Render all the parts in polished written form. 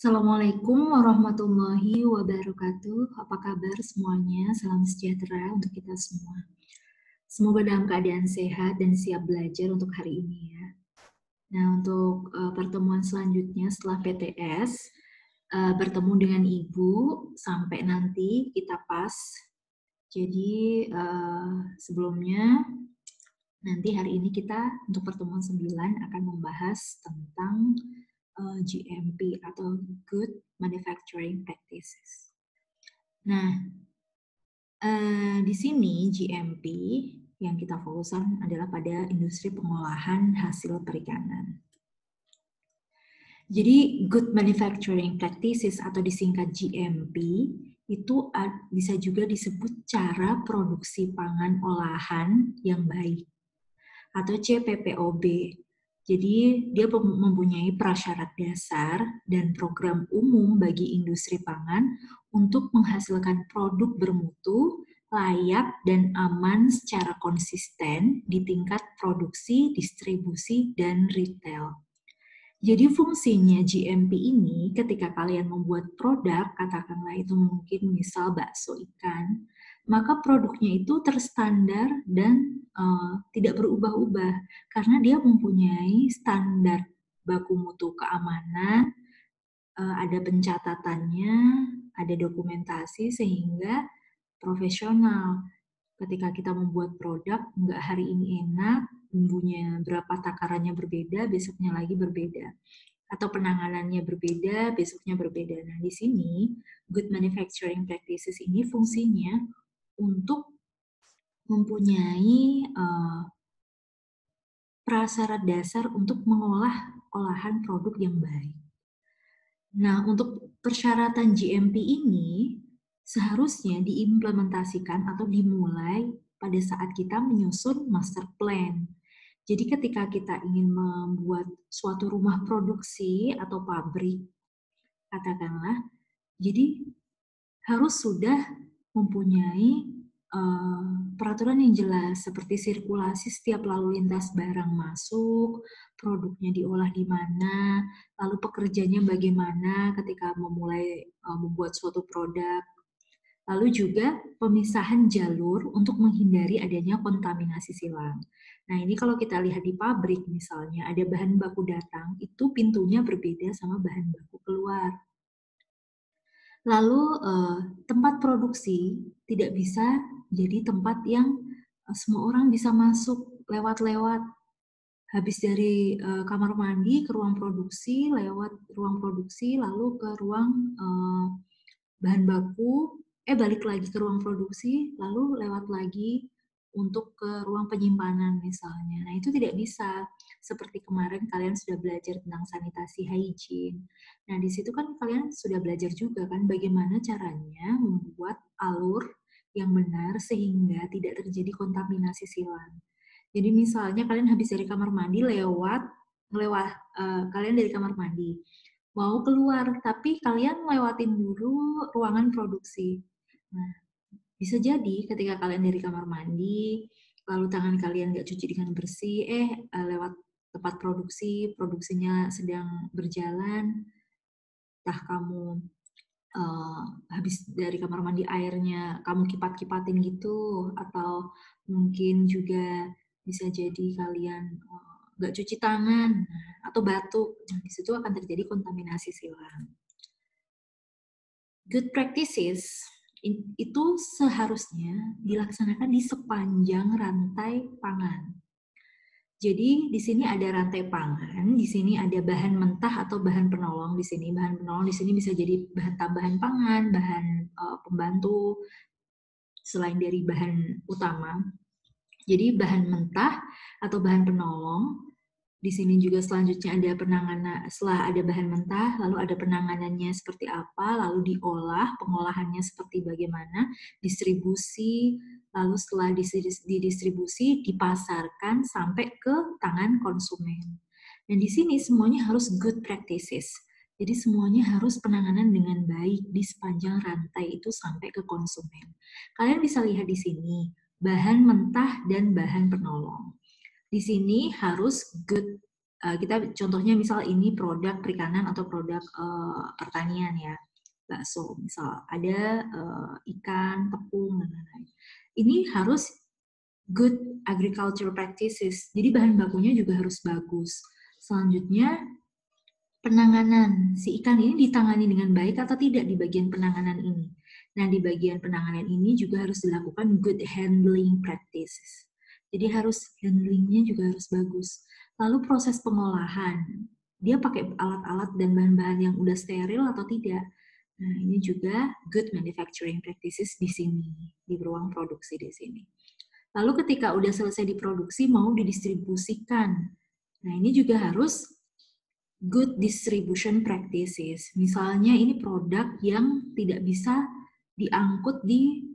Assalamualaikum warahmatullahi wabarakatuh. Apa kabar semuanya? Salam sejahtera untuk kita semua. Semoga dalam keadaan sehat dan siap belajar untuk hari ini ya. Nah, untuk pertemuan selanjutnya setelah PTS, bertemu dengan Ibu sampai nanti kita pas. Jadi sebelumnya nanti hari ini kita untuk pertemuan 9 akan membahas tentang GMP atau Good Manufacturing Practices. Nah, di sini GMP yang kita fokuskan adalah pada industri pengolahan hasil perikanan. Jadi Good Manufacturing Practices atau disingkat GMP itu bisa juga disebut cara produksi pangan olahan yang baik atau CPPOB. Jadi dia mempunyai prasyarat dasar dan program umum bagi industri pangan untuk menghasilkan produk bermutu, layak, dan aman secara konsisten di tingkat produksi, distribusi, dan retail. Jadi fungsinya GMP ini ketika kalian membuat produk, katakanlah itu mungkin misal bakso ikan, maka produknya itu terstandar dan tidak berubah-ubah karena dia mempunyai standar baku mutu keamanan, ada pencatatannya, ada dokumentasi sehingga profesional. Ketika kita membuat produk, nggak hari ini enak, bumbunya berapa takarannya berbeda, besoknya lagi berbeda. Atau penanganannya berbeda, besoknya berbeda. Nah, di sini Good Manufacturing Practices ini fungsinya untuk mempunyai prasyarat dasar untuk mengolah olahan produk yang baik. Nah, untuk persyaratan GMP ini seharusnya diimplementasikan atau dimulai pada saat kita menyusun master plan. Jadi ketika kita ingin membuat suatu rumah produksi atau pabrik, katakanlah, jadi harus sudah mempunyai peraturan yang jelas seperti sirkulasi setiap lalu lintas barang masuk, produknya diolah di mana, lalu pekerjanya bagaimana ketika memulai membuat suatu produk. Lalu juga pemisahan jalur untuk menghindari adanya kontaminasi silang. Nah, ini kalau kita lihat di pabrik misalnya, ada bahan baku datang, itu pintunya berbeda sama bahan baku keluar. Lalu tempat produksi tidak bisa jadi tempat yang semua orang bisa masuk lewat-lewat. Habis dari kamar mandi ke ruang produksi, lewat ruang produksi, lalu ke ruang bahan baku, balik lagi ke ruang produksi, lalu lewat lagi untuk ke ruang penyimpanan misalnya. Nah, itu tidak bisa. Seperti kemarin kalian sudah belajar tentang sanitasi hygiene. Nah, di situ kan kalian sudah belajar juga kan bagaimana caranya membuat alur yang benar sehingga tidak terjadi kontaminasi silang. Jadi misalnya kalian habis dari kamar mandi kalian dari kamar mandi mau keluar, tapi kalian lewatin dulu ruangan produksi. Nah, bisa jadi ketika kalian dari kamar mandi, lalu tangan kalian nggak cuci dengan bersih, lewat tempat produksinya sedang berjalan, entah kamu habis dari kamar mandi airnya kamu kipat-kipatin gitu, atau mungkin juga bisa jadi kalian nggak cuci tangan atau batuk. Nah, di situ akan terjadi kontaminasi silang. Good practices itu seharusnya dilaksanakan di sepanjang rantai pangan. Jadi di sini ada rantai pangan, di sini ada bahan mentah atau bahan penolong di sini. Bahan penolong di sini bisa jadi bahan tambahan pangan, bahan pembantu selain dari bahan utama. Jadi bahan mentah atau bahan penolong. Di sini juga selanjutnya ada penanganan, setelah ada bahan mentah, lalu ada penanganannya seperti apa, lalu diolah, pengolahannya seperti bagaimana, distribusi, lalu setelah didistribusi, dipasarkan sampai ke tangan konsumen. Dan di sini semuanya harus good practices. Jadi semuanya harus penanganan dengan baik di sepanjang rantai itu sampai ke konsumen. Kalian bisa lihat di sini, bahan mentah dan bahan penolong. Di sini harus good kita contohnya misal ini produk perikanan atau produk pertanian ya, bakso misal ada ikan, tepung dan lain-lain. Ini harus good agriculture practices. Jadi bahan bakunya juga harus bagus. Selanjutnya penanganan si ikan ini ditangani dengan baik atau tidak di bagian penanganan ini. Nah, di bagian penanganan ini juga harus dilakukan good handling practices. Jadi harus handlingnya juga harus bagus. Lalu proses pengolahan, dia pakai alat-alat dan bahan-bahan yang udah steril atau tidak. Nah, ini juga good manufacturing practices di sini, di ruang produksi di sini. Lalu ketika udah selesai diproduksi, mau didistribusikan. Nah, ini juga harus good distribution practices. Misalnya ini produk yang tidak bisa diangkut di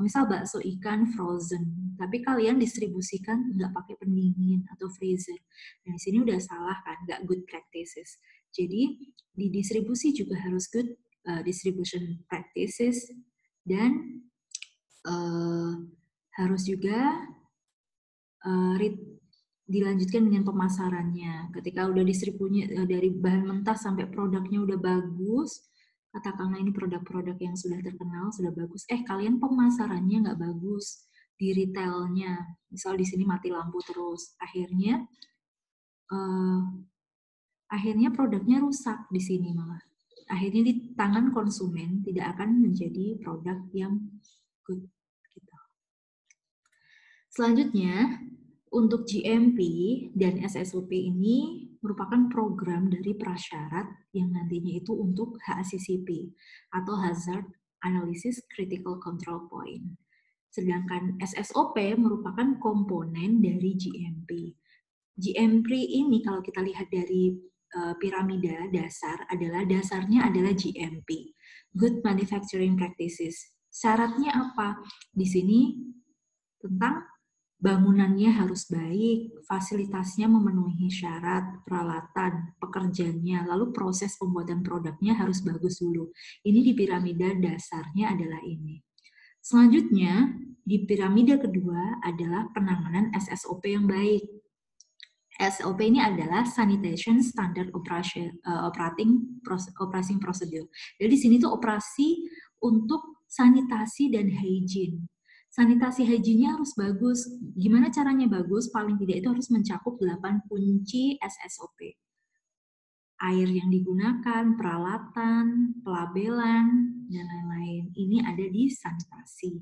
misal bakso ikan frozen, tapi kalian distribusikan nggak pakai pendingin atau freezer. Nah, di sini udah salah kan, nggak good practices. Jadi di distribusi juga harus good distribution practices dan harus juga dilanjutkan dengan pemasarannya. Ketika udah distribusinya dari bahan mentah sampai produknya udah bagus, katakanlah ini produk-produk yang sudah terkenal, sudah bagus, kalian pemasarannya nggak bagus di retailnya. Misal di sini mati lampu terus, akhirnya produknya rusak di sini malah. Akhirnya di tangan konsumen tidak akan menjadi produk yang good. Gitu. Selanjutnya, untuk GMP dan SSOP ini merupakan program dari prasyarat yang nantinya itu untuk HACCP atau Hazard Analysis Critical Control Point. Sedangkan SSOP merupakan komponen dari GMP. GMP ini kalau kita lihat dari piramida dasar dasarnya adalah GMP, Good Manufacturing Practices. Syaratnya apa? Di sini tentang bangunannya harus baik, fasilitasnya memenuhi syarat, peralatan, pekerjanya, lalu proses pembuatan produknya harus bagus dulu. Ini di piramida dasarnya adalah ini. Selanjutnya, di piramida kedua adalah penanganan SSOP yang baik. SOP ini adalah Sanitation Standard Operating Procedure. Jadi di sini tuh operasi untuk sanitasi dan hygiene. Sanitasi hygiene-nya harus bagus. Gimana caranya bagus? Paling tidak itu harus mencakup 8 kunci SSOP. Air yang digunakan, peralatan, pelabelan, dan lain-lain. Ini ada di sanitasi.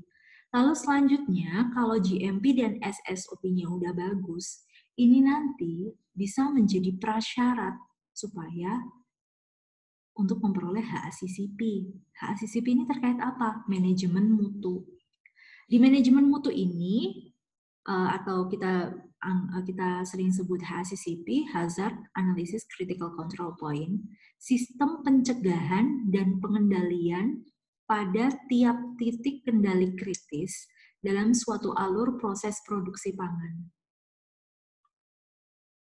Lalu selanjutnya, kalau GMP dan SSOP-nya udah bagus, ini nanti bisa menjadi prasyarat supaya untuk memperoleh HACCP. HACCP ini terkait apa? Manajemen mutu. Di manajemen mutu ini atau kita sering sebut HACCP, Hazard Analysis Critical Control Point, sistem pencegahan dan pengendalian pada tiap titik kendali kritis dalam suatu alur proses produksi pangan.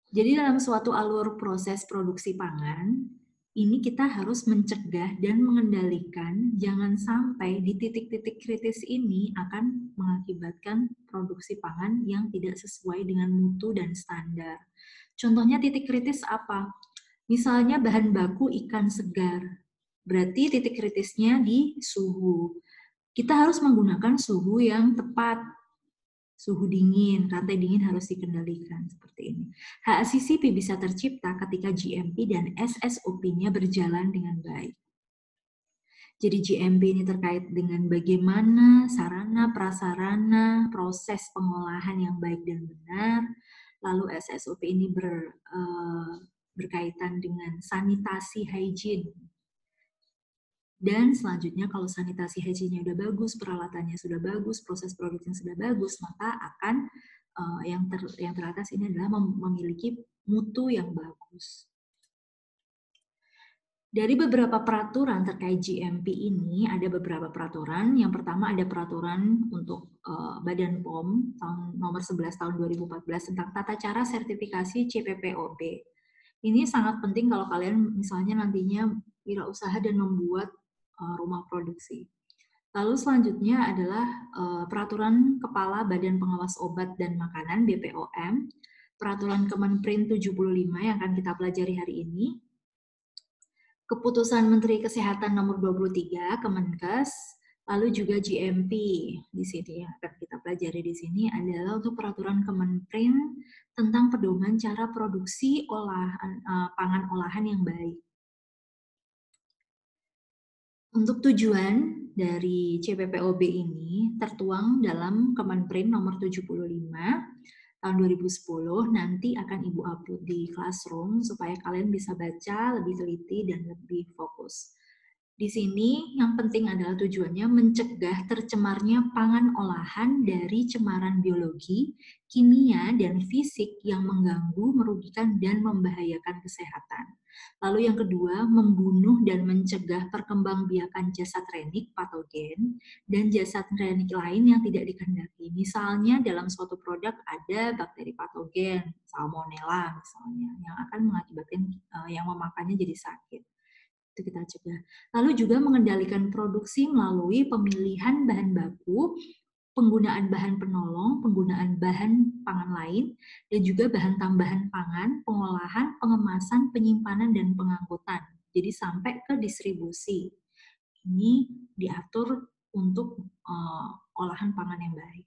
Jadi dalam suatu alur proses produksi pangan, ini kita harus mencegah dan mengendalikan jangan sampai di titik-titik kritis ini akan mengakibatkan produksi pangan yang tidak sesuai dengan mutu dan standar. Contohnya titik kritis apa? Misalnya bahan baku ikan segar. Berarti titik kritisnya di suhu. Kita harus menggunakan suhu yang tepat. Suhu dingin, rantai dingin harus dikendalikan seperti ini. HACCP bisa tercipta ketika GMP dan SSOP-nya berjalan dengan baik. Jadi GMP ini terkait dengan bagaimana sarana, prasarana, proses pengolahan yang baik dan benar. Lalu SSOP ini berkaitan dengan sanitasi hygiene. Dan selanjutnya kalau sanitasi hygiene-nya sudah bagus, peralatannya sudah bagus, proses produknya sudah bagus, maka akan yang teratas ini adalah memiliki mutu yang bagus. Dari beberapa peraturan terkait GMP ini, ada beberapa peraturan. Yang pertama ada peraturan untuk Badan POM nomor 11 tahun 2014 tentang tata cara sertifikasi CPPOB. Ini sangat penting kalau kalian misalnya nantinya wirausaha dan membuat rumah produksi. Lalu selanjutnya adalah peraturan Kepala Badan Pengawas Obat dan Makanan BPOM Peraturan Kemenperin 75 yang akan kita pelajari hari ini, Keputusan Menteri Kesehatan nomor 23 Kemenkes, lalu juga GMP di sini yang akan kita pelajari di sini adalah untuk peraturan Kemenperin tentang pedoman cara produksi pangan olahan yang baik. Untuk tujuan dari CPPOB ini tertuang dalam Kemenperin nomor 75 tahun 2010, nanti akan Ibu upload di Classroom supaya kalian bisa baca lebih teliti dan lebih fokus. Di sini yang penting adalah tujuannya mencegah tercemarnya pangan olahan dari cemaran biologi, kimia, dan fisik yang mengganggu, merugikan, dan membahayakan kesehatan. Lalu yang kedua, membunuh dan mencegah perkembangbiakan jasad renik patogen dan jasad renik lain yang tidak dikehendaki. Misalnya dalam suatu produk ada bakteri patogen, salmonella misalnya, yang akan mengakibatkan yang memakannya jadi sakit. Itu kita cegah. Lalu juga mengendalikan produksi melalui pemilihan bahan baku, penggunaan bahan penolong, penggunaan bahan pangan lain, dan juga bahan tambahan pangan, pengolahan, pengemasan, penyimpanan, dan pengangkutan. Jadi sampai ke distribusi. Ini diatur untuk olahan pangan yang baik.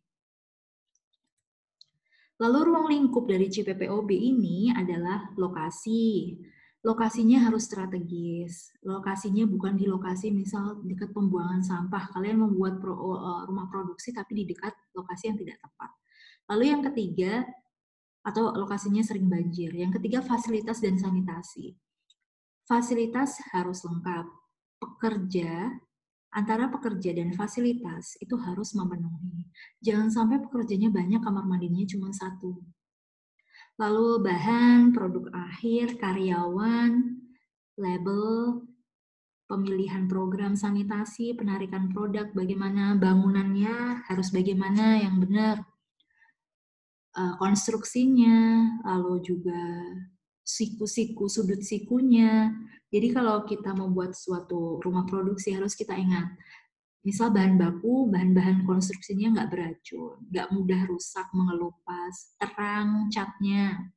Lalu ruang lingkup dari CPPOB ini adalah lokasi. Lokasinya harus strategis. Lokasinya bukan di lokasi misal dekat pembuangan sampah. Kalian membuat rumah produksi tapi di dekat lokasi yang tidak tepat. Lalu yang ketiga, atau lokasinya sering banjir. Yang ketiga, fasilitas dan sanitasi. Fasilitas harus lengkap. Antara pekerja dan fasilitas itu harus memenuhi. Jangan sampai pekerjanya banyak, kamar mandinya cuma satu. Lalu bahan, produk akhir, karyawan, label, pemilihan program sanitasi, penarikan produk, bagaimana bangunannya, harus bagaimana yang benar, konstruksinya, lalu juga siku-siku, sudut sikunya. Jadi kalau kita membuat suatu rumah produksi harus kita ingat, misal bahan baku, bahan-bahan konstruksinya nggak beracun, nggak mudah rusak, mengelupas, terang catnya.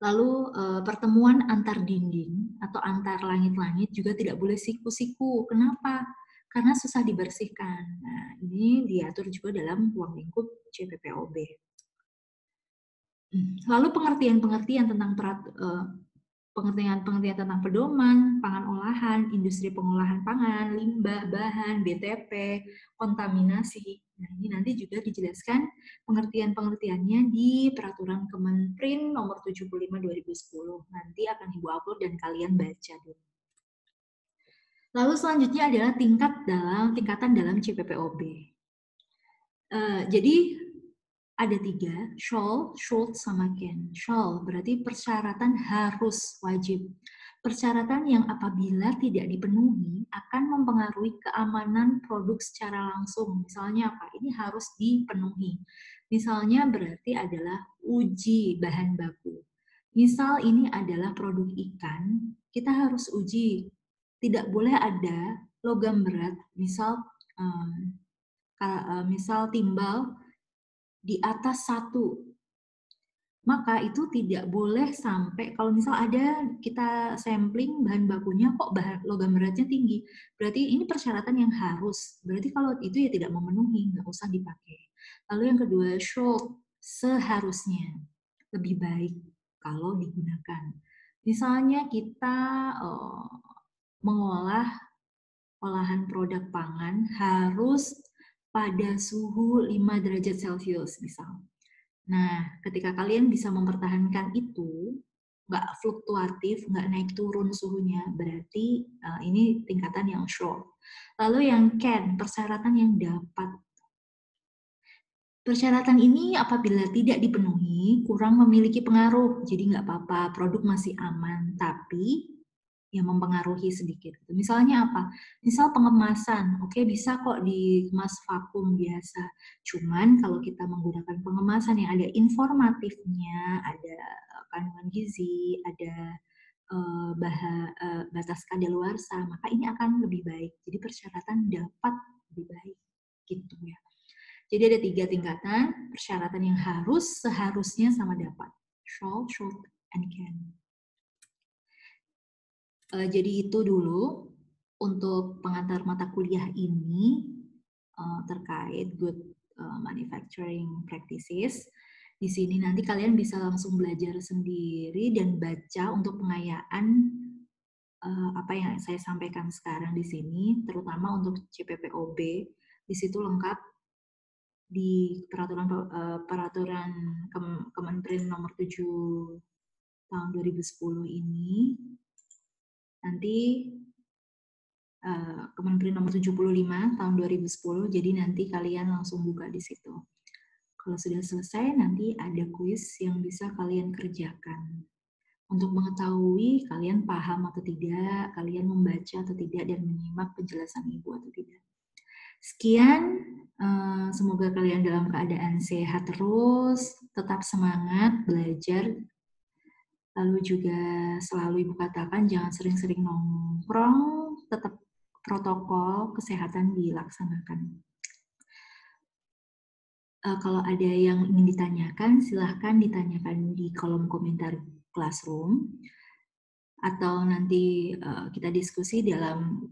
Lalu pertemuan antar dinding atau antar langit-langit juga tidak boleh siku-siku. Kenapa? Karena susah dibersihkan. Nah, ini diatur juga dalam ruang lingkup CPPOB. Lalu pengertian-pengertian tentang pengertian tentang pedoman, pangan olahan, industri pengolahan pangan, limbah, bahan, BTP, kontaminasi. Nah, ini nanti juga dijelaskan pengertian-pengertiannya di Peraturan Kemenperin nomor 75 2010. Nanti akan Ibu upload dan kalian baca dulu. Lalu selanjutnya adalah tingkatan dalam CPPOB. Jadi ada 3, shall, should, sama can. Shall berarti persyaratan harus, wajib. Persyaratan yang apabila tidak dipenuhi akan mempengaruhi keamanan produk secara langsung. Misalnya apa? Ini harus dipenuhi. Misalnya berarti adalah uji bahan baku. Misal ini adalah produk ikan, kita harus uji. Tidak boleh ada logam berat, misal timbal di atas 1, maka itu tidak boleh sampai, kalau misal ada kita sampling bahan bakunya kok logam beratnya tinggi, berarti ini persyaratan yang harus, berarti kalau itu ya tidak memenuhi, nggak usah dipakai. Lalu yang kedua, should, seharusnya, lebih baik kalau digunakan. Misalnya kita mengolah olahan produk pangan harus pada suhu 5 derajat Celcius misal. Nah, ketika kalian bisa mempertahankan itu, nggak fluktuatif, nggak naik turun suhunya, berarti ini tingkatan yang short. Lalu yang can, persyaratan yang dapat. Persyaratan ini apabila tidak dipenuhi, kurang memiliki pengaruh, jadi nggak apa-apa, produk masih aman, tapi yang mempengaruhi sedikit. Misalnya apa? Misal pengemasan, oke bisa kok dikemas vakum biasa. Cuman kalau kita menggunakan pengemasan yang ada informatifnya, ada kandungan gizi, ada batas kadaluarsa, maka ini akan lebih baik. Jadi persyaratan dapat lebih baik, gitu ya. Jadi ada 3 tingkatan persyaratan yang harus, seharusnya, sama dapat. Shall, should, and can. Jadi itu dulu untuk pengantar mata kuliah ini terkait good manufacturing practices. Di sini nanti kalian bisa langsung belajar sendiri dan baca untuk pengayaan apa yang saya sampaikan sekarang di sini, terutama untuk CPPOB. Di situ lengkap di peraturan Kementerian nomor 7 tahun 2010 ini. Nanti Kementerian nomor 75 tahun 2010, jadi nanti kalian langsung buka di situ. Kalau sudah selesai, nanti ada kuis yang bisa kalian kerjakan. Untuk mengetahui kalian paham atau tidak, kalian membaca atau tidak, dan menyimak penjelasan Ibu atau tidak. Sekian, semoga kalian dalam keadaan sehat terus, tetap semangat belajar. Lalu juga selalu Ibu katakan jangan sering-sering nongkrong, tetap protokol kesehatan dilaksanakan. Kalau ada yang ingin ditanyakan, silahkan ditanyakan di kolom komentar Classroom, atau nanti kita diskusi dalam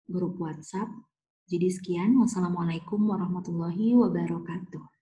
grup WhatsApp. Jadi sekian, wassalamualaikum warahmatullahi wabarakatuh.